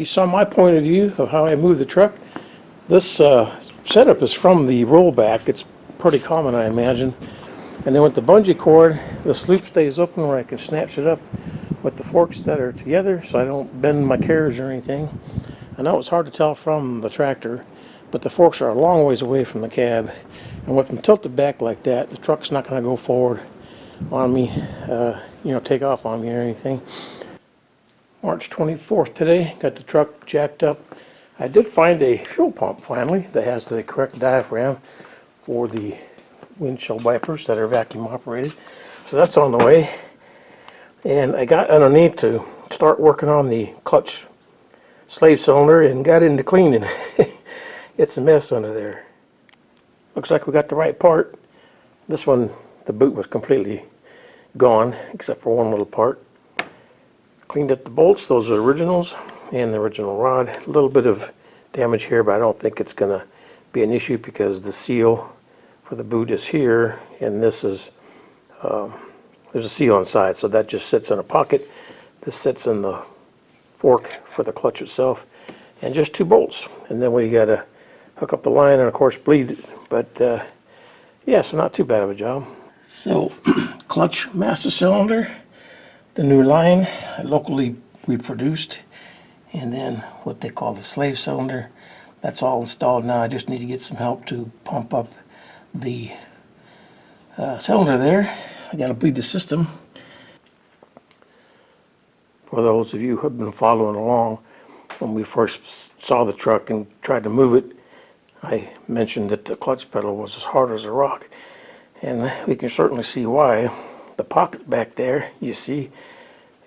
you saw my point of view of how I move the truck. This setup is from the rollback. It's pretty common, I imagine. And then with the bungee cord, the loop stays open where I can snatch it up with the forks that are together so I don't bend my carriage or anything. I know it's hard to tell from the tractor, but the forks are a long ways away from the cab. And with them tilted back like that, the truck's not going to go forward on me, take off on me or anything. March 24th today, got the truck jacked up. I did find a fuel pump finally that has the correct diaphragm for the windshield wipers that are vacuum operated. So that's on the way. And I got underneath to start working on the clutch slave cylinder and got into cleaning. It's a mess under there. Looks like we got the right part. This one, the boot was completely gone except for one little part. Cleaned up the bolts, those are originals, and the original rod. A little bit of damage here, but I don't think it's going to be an issue because the seal for the boot is here, and this is, there's a seal inside, so that just sits in a pocket. This sits in the fork for the clutch itself, and just 2 bolts. And then we got to hook up the line and, of course, bleed it. But, yeah, so not too bad of a job. So, clutch master cylinder. The new line, locally reproduced, and then what they call the slave cylinder. That's all installed now. I just need to get some help to pump up the cylinder there. I got to bleed the system. For those of you who have been following along, when we first saw the truck and tried to move it, I mentioned that the clutch pedal was as hard as a rock, and we can certainly see why. The pocket back there, you see,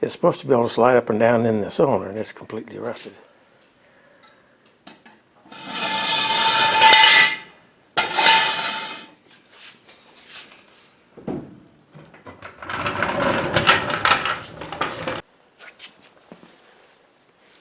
is supposed to be able to slide up and down in the cylinder, and it's completely rusted.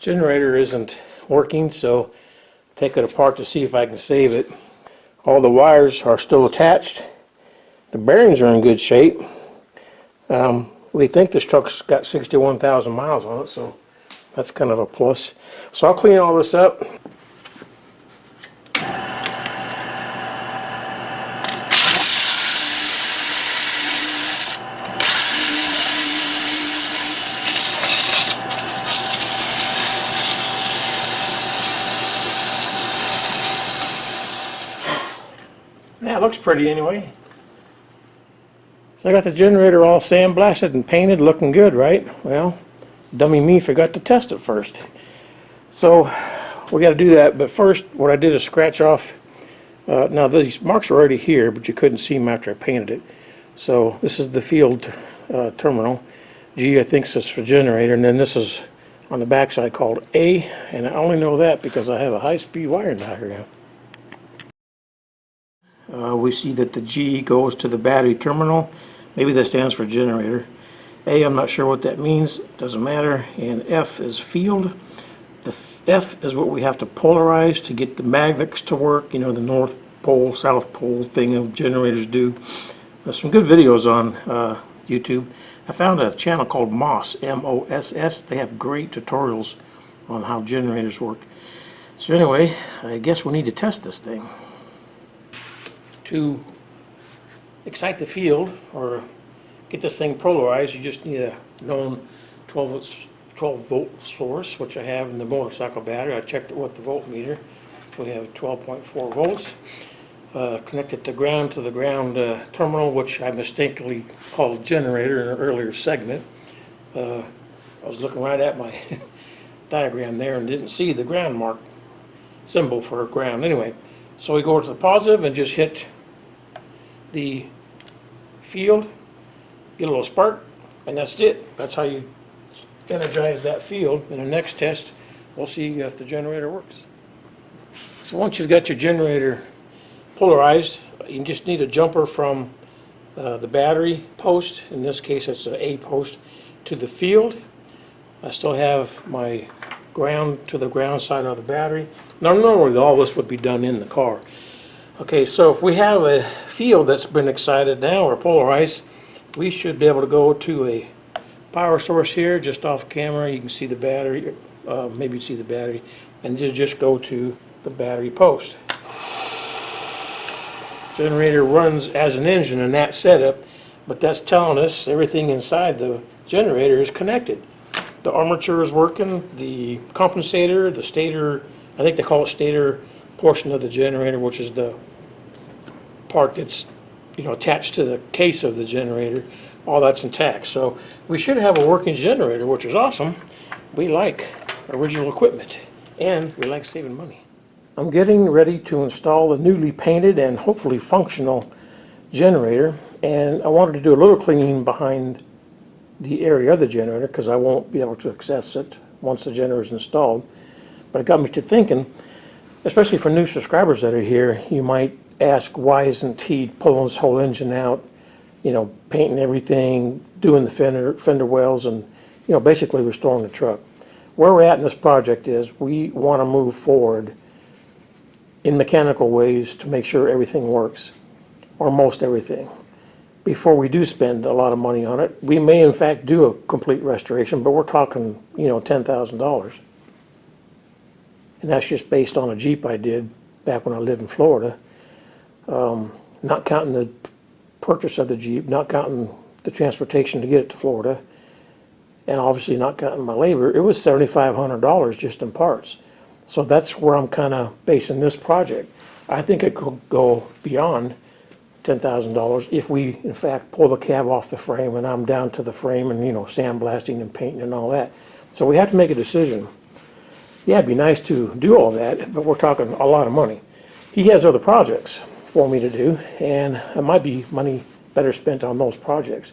Generator isn't working, so take it apart to see if I can save it. All the wires are still attached. The bearings are in good shape. We think this truck's got 61,000 miles on it, so that's kind of a plus. So I'll clean all this up. Yeah, it looks pretty anyway. So I got the generator all sandblasted and painted, looking good, right? Well, dummy me forgot to test it first. So we got to do that, but first what I did is scratch off. Now these marks are already here, but you couldn't see them after I painted it. So this is the field terminal. G, I think, is for generator, and then this is on the back side called A, and I only know that because I have a high-speed wiring diagram. We see that the G goes to the battery terminal. Maybe that stands for generator. A, I'm not sure what that means. Doesn't matter. And F is field. The F is what we have to polarize to get the magnets to work. You know, the North Pole, South Pole thing of generators do. There's some good videos on YouTube. I found a channel called Moss, M-O-S-S. They have great tutorials on how generators work. So anyway, I guess we need to test this thing. To excite the field or get this thing polarized, you just need a known 12 volt source, which I have in the motorcycle battery. I checked it with the voltmeter. We have 12.4 volts. Connected the ground to the ground terminal, which I mistakenly called generator in an earlier segment. I was looking right at my diagram there and didn't see the ground mark symbol for ground. Anyway, so we go to the positive and just hit the field, get a little spark, and that's it. That's how you energize that field. In the next test, we'll see if the generator works. So once you've got your generator polarized, you just need a jumper from the battery post. In this case, it's an A post to the field. I still have my ground to the ground side of the battery. Now, normally all this would be done in the car. Okay, so if we have a field that's been excited now or polarized, we should be able to go to a power source here just off camera. You can see the battery maybe see the battery, and just go to the battery post. Generator runs as an engine in that setup, but that's telling us everything inside the generator is connected. The armature is working, the compensator, the stator, I think they call it stator portion of the generator, which is the part that's, you know, attached to the case of the generator, all that's intact. So we should have a working generator, which is awesome. We like original equipment, and we like saving money. I'm getting ready to install the newly painted and hopefully functional generator, and I wanted to do a little cleaning behind the area of the generator because I won't be able to access it once the generator is installed. But it got me to thinking, especially for new subscribers that are here, you might ask, why isn't he pulling this whole engine out, you know, painting everything, doing the fender wells, and, you know, basically restoring the truck. Where we're at in this project is we want to move forward in mechanical ways to make sure everything works, or most everything, before we do spend a lot of money on it. We may in fact do a complete restoration, but we're talking, you know, $10,000. And that's just based on a Jeep I did back when I lived in Florida. Not counting the purchase of the Jeep, not counting the transportation to get it to Florida, and obviously not counting my labor. It was $7,500 just in parts. So that's where I'm kind of basing this project. I think it could go beyond $10,000 if we in fact pull the cab off the frame and I'm down to the frame and, you know, sandblasting and painting and all that. So we have to make a decision. Yeah, it'd be nice to do all that, but we're talking a lot of money. He has other projects for me to do, and it might be money better spent on those projects.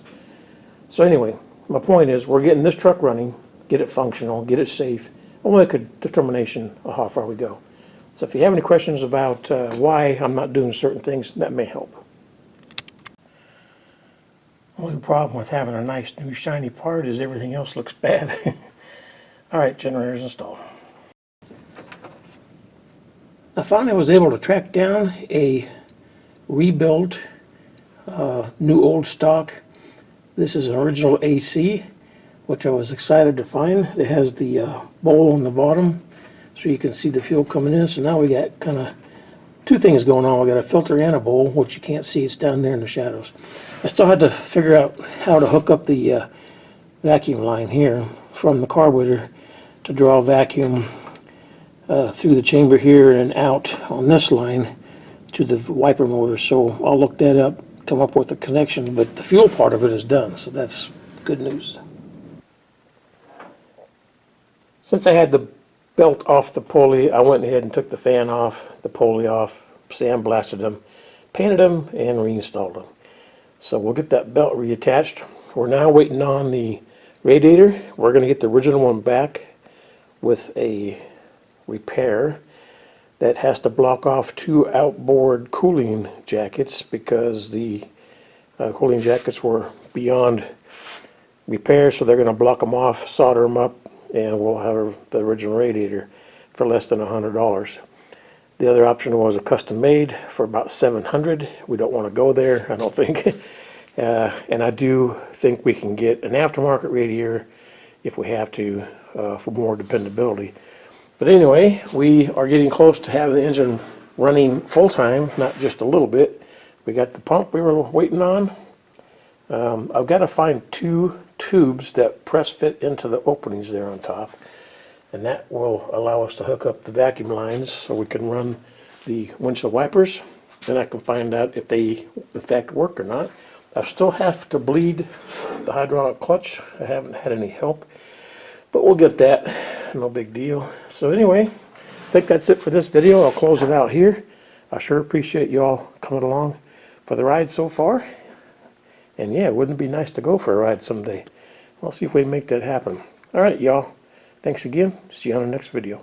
So anyway, my point is we're getting this truck running, get it functional, get it safe. We'll make a determination of how far we go. So if you have any questions about why I'm not doing certain things, that may help. Only problem with having a nice new shiny part is everything else looks bad. All right, generator's installed. I finally was able to track down a rebuilt new old stock. This is an original AC, which I was excited to find. It has the bowl on the bottom so you can see the fuel coming in. So now we got kind of two things going on. We got a filter and a bowl, which you can't see. It's down there in the shadows. I still had to figure out how to hook up the vacuum line here from the carburetor to draw vacuum through the chamber here and out on this line to the wiper motor. So I'll look that up, come up with a connection, but the fuel part of it is done, so that's good news. Since I had the belt off the pulley, I went ahead and took the fan off, the pulley off, sandblasted them, painted them, and reinstalled them. So we'll get that belt reattached. We're now waiting on the radiator. We're going to get the original one back with a repair that has to block off two outboard cooling jackets because the cooling jackets were beyond repair, so they're going to block them off, solder them up, and we'll have the original radiator for less than $100. The other option was a custom made for about $700. We don't want to go there, I don't think. And I do think we can get an aftermarket radiator if we have to for more dependability. But anyway, we are getting close to having the engine running full-time, not just a little bit. We got the pump we were waiting on. I've got to find two tubes that press fit into the openings there on top, and that will allow us to hook up the vacuum lines so we can run the windshield wipers. Then I can find out if they in fact work or not. I still have to bleed the hydraulic clutch. I haven't had any help, but we'll get that, no big deal. So anyway, I think that's it for this video. I'll close it out here. I sure appreciate you all coming along for the ride so far. And yeah, wouldn't it be nice to go for a ride someday? We'll see if we can make that happen. All right, y'all. Thanks again. See you on the next video.